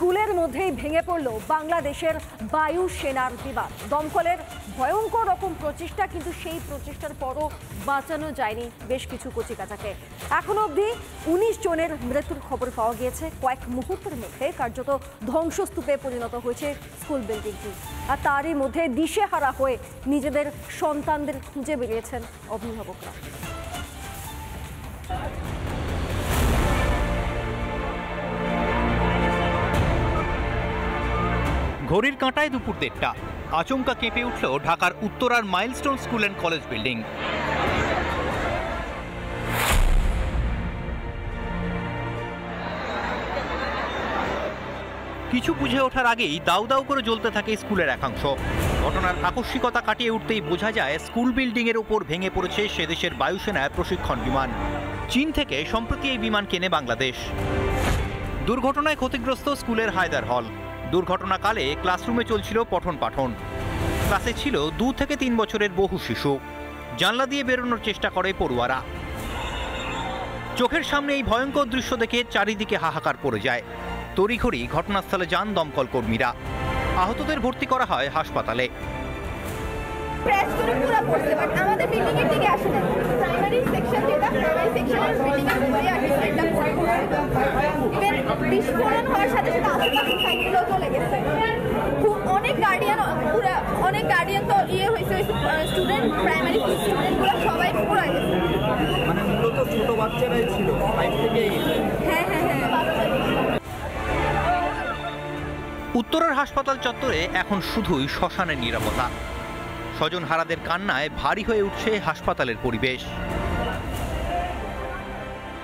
স্কুলের মধ্যেই ভেঙে পড়ল বাংলাদেশের বায়ু সেনার বিমান। দমকলের ভয়ঙ্কর রকম প্রচেষ্টা, কিন্তু সেই প্রচেষ্টার পরও বাঁচানো যায়নি বেশ কিছু কচিকাচাকে। এখনো অবধি 19 জনের মৃত্যুর খবর পাওয়া গিয়েছে। কয়েক মুহূর্তের মধ্যে কার্যত ধ্বংসস্তূপে পরিণত হয়েছে স্কুল বিল্ডিংটি। আর তারই মধ্যে দিশেহারা হয়ে নিজেদের সন্তানদের খুঁজে বেরিয়েছেন অভিভাবকরা। ঘড়ির কাঁটায় দুপুর 1টা, আচমকা কেঁপে উঠল ঢাকার উত্তরার milestone school and college building. কিছু বুঝে ওঠার আগেই দাউ দাউ করে জ্বলতে থাকে স্কুলের একাংশ। ঘটনার আকস্মিকতা কাটিয়ে উঠতেই বোঝা যায় স্কুল বিল্ডিং এর উপর ভেঙে পড়েছে সে দেশের বায়ুসেনার প্রশিক্ষণ বিমান। চীন থেকে সম্প্রতি এই বিমান কেনে বাংলাদেশ। দুর্ঘটনায় ক্ষতিগ্রস্ত স্কুলের হায়দার হল। দুর্ঘটনাকালে ক্লাসরুমে চলছিল পঠন পাঠন। ক্লাসে ছিল 2 থেকে 3 বছরের বহু শিশু। জানলা দিয়ে বেরোনোর চেষ্টা করে পড়ুয়ারা। চোখের সামনে এই ভয়ঙ্কর দৃশ্য দেখে চারিদিকে হাহাকার পড়ে যায়। তড়িঘড়ি ঘটনাস্থলে যান দমকল কর্মীরা। আহতদের ভর্তি করা হয় হাসপাতালে। অনেক গার্ডিয়ান তো হয়েছে, স্টুডেন্ট প্রাইমারি স্টুডেন্টগুলো সবাই পুরো গেছে। মানে মূলত ছোট বাচ্চারাই ছিল, 5 থেকে 8। হ্যাঁ। উত্তরার হাসপাতাল চত্বরে এখন শুধুই শ্মশানের নীরবতা। স্বজনহারাদের কান্নায় ভারী হয়ে উঠছে হাসপাতালের পরিবেশ।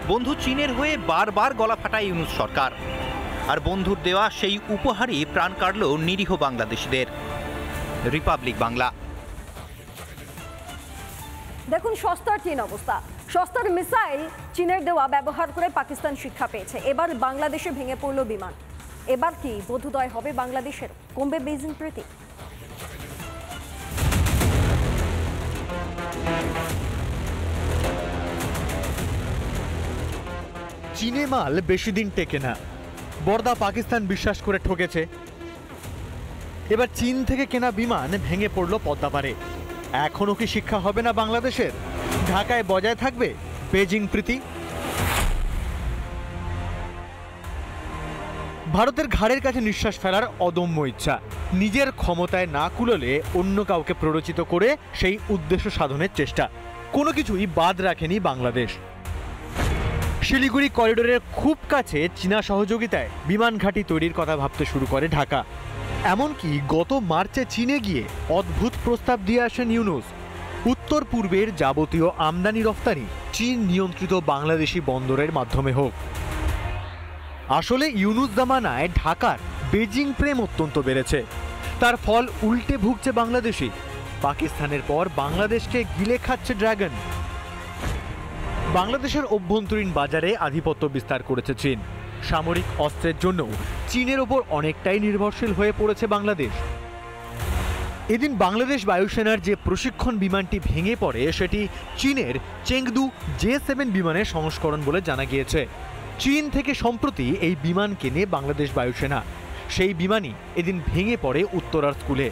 বন্ধু চীনের হয়ে বারবার গলা ফাটায় ইউনূস সরকার। আর বন্ধুর দেওয়া সেই উপহারই প্রাণ কাটল নিরীহ বাংলাদেশিদের। রিপাবলিক বাংলা। দেখুন সস্তার চীন অবস্থা। সস্তার মিসাইল চীনের দেওয়া ব্যবহার করে পাকিস্তান শিক্ষা পেয়েছে। এবার বাংলাদেশে ভেঙে পড়ল বিমান। এবার কি বোধোদয় হবে বাংলাদেশের? কমবে বেইজিং প্রীতি? চীনে মাল বেশি দিন টেকে না, বর্দা পাকিস্তান বিশ্বাস করে ঠকেছে। এবার চীন থেকে কেনা বিমান ভেঙে পড়ল পদ্মাপাড়ে। এখনো কি শিক্ষা হবে না বাংলাদেশের? ঢাকায় বজায় থাকবে বেইজিং প্রীতি? ভারতের ঘাড়ের কাছে নিঃশ্বাস ফেলার অদম্য ইচ্ছা, নিজের ক্ষমতায় না কুলোলে অন্য কাউকে প্ররোচিত করে সেই উদ্দেশ্য সাধনের চেষ্টা, কোনো কিছুই বাদ রাখেনি বাংলাদেশ। শিলিগুড়ি করিডোরের খুব কাছে চীনা সহযোগিতায় বিমান ঘাঁটি তৈরির কথা ভাবতে শুরু করে ঢাকা। এমনকি গত মার্চে চীনে গিয়ে অদ্ভুত প্রস্তাব দিয়ে আসেন ইউনূস। উত্তর পূর্বের যাবতীয় আমদানি রফতানি চীন নিয়ন্ত্রিত বাংলাদেশি বন্দরের মাধ্যমে হোক। আসলে ইউনূস জামানায় ঢাকার বেইজিং প্রেম অত্যন্ত বেড়েছে। তার ফল উল্টে ভুগছে বাংলাদেশি। পাকিস্তানের পর বাংলাদেশকে গিলে খাচ্ছে ড্রাগন। বাংলাদেশের অভ্যন্তরীণ বাজারে আধিপত্য বিস্তার করেছে চীন। সামরিক অস্ত্রের জন্য চীনের ওপর অনেকটাই নির্ভরশীল হয়ে পড়েছে বাংলাদেশ। এদিন বাংলাদেশ বায়ুসেনার যে প্রশিক্ষণ বিমানটি ভেঙে পড়ে সেটি চীনের চেংদু J-7 বিমানের সংস্করণ বলে জানা গিয়েছে। চীন থেকে সম্প্রতি এই বিমান কেনে বাংলাদেশ বায়ুসেনা। সেই বিমানই এদিন ভেঙে পড়ে উত্তরার স্কুলে।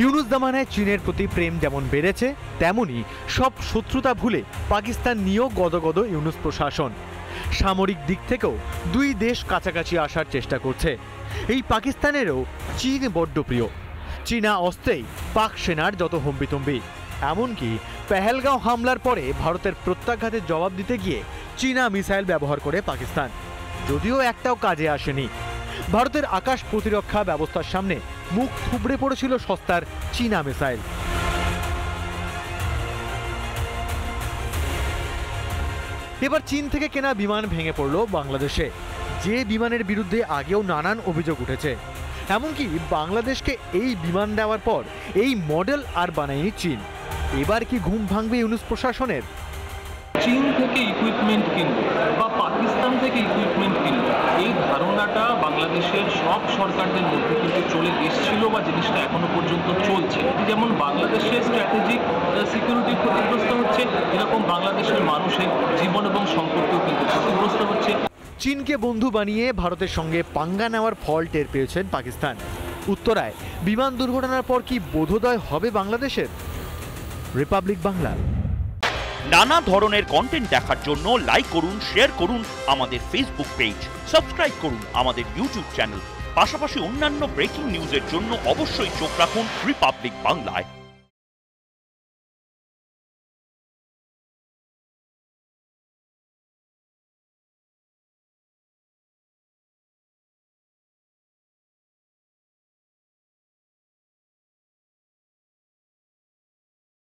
ইউনূস জামানায় চীনের প্রতি প্রেম যেমন বেড়েছে, তেমনি সব শত্রুতা ভুলে পাকিস্তান নিয়েও গদগদ ইউনূস প্রশাসন। সামরিক দিক থেকেও দুই দেশ কাছাকাছি আসার চেষ্টা করছে। এই পাকিস্তানেরও চীন বড্ড প্রিয়। চীনা অস্ত্রেই পাক সেনার যত হম্বিতম্বি। এমনকি পেহেলগাঁও হামলার পরে ভারতের প্রত্যাঘাতের জবাব দিতে গিয়ে চীনা মিসাইল ব্যবহার করে পাকিস্তান, যদিও একটাও কাজে আসেনি। ভারতের আকাশ প্রতিরক্ষা ব্যবস্থার সামনে মুখ থুবড়ে পড়েছিল সস্তার চীনা মিসাইল। এবার চীন থেকে কেনা বিমান ভেঙে পড়ল বাংলাদেশে, যে বিমানের বিরুদ্ধে আগেও নানান অভিযোগ উঠেছে। এমনকি বাংলাদেশকে এই বিমান দেওয়ার পর এই মডেল আর বানায়নি চীন। এবার কি ঘুম ভাঙবে ইউনূস প্রশাসনের? চীন থেকে ইকুইপমেন্ট কিনবো বা পাকিস্তান থেকে ইকুইপমেন্ট কিনবো, এই ধারণাটা বাংলাদেশের সব সরকারদের মধ্যে কিন্তু চলে এসেছিল বা জিনিসটা এখনো পর্যন্ত চলছে। যেমন বাংলাদেশের স্ট্র্যাটেজিক সিকিউরিটি ক্ষতিগ্রস্ত হচ্ছে, এরকম বাংলাদেশের মানুষের জীবন এবং সম্পর্কও কিন্তু ক্ষতিগ্রস্ত হচ্ছে। চীনকে বন্ধু বানিয়ে ভারতের সঙ্গে পাঙ্গা নেওয়ার ফল টের পেয়েছেন পাকিস্তান। উত্তরায় বিমান দুর্ঘটনার পর কি বোধোদয় হবে বাংলাদেশের? রিপাবলিক বাংলা। নানা ধরনের কন্টেন্ট দেখার জন্য লাইক করুন, শেয়ার করুন আমাদের ফেসবুক পেজ, সাবস্ক্রাইব করুন আমাদের ইউটিউব চ্যানেল। পাশাপাশি অন্যান্য ব্রেকিং নিউজের জন্য অবশ্যই চোখ রাখুন রিপাবলিক বাংলায়।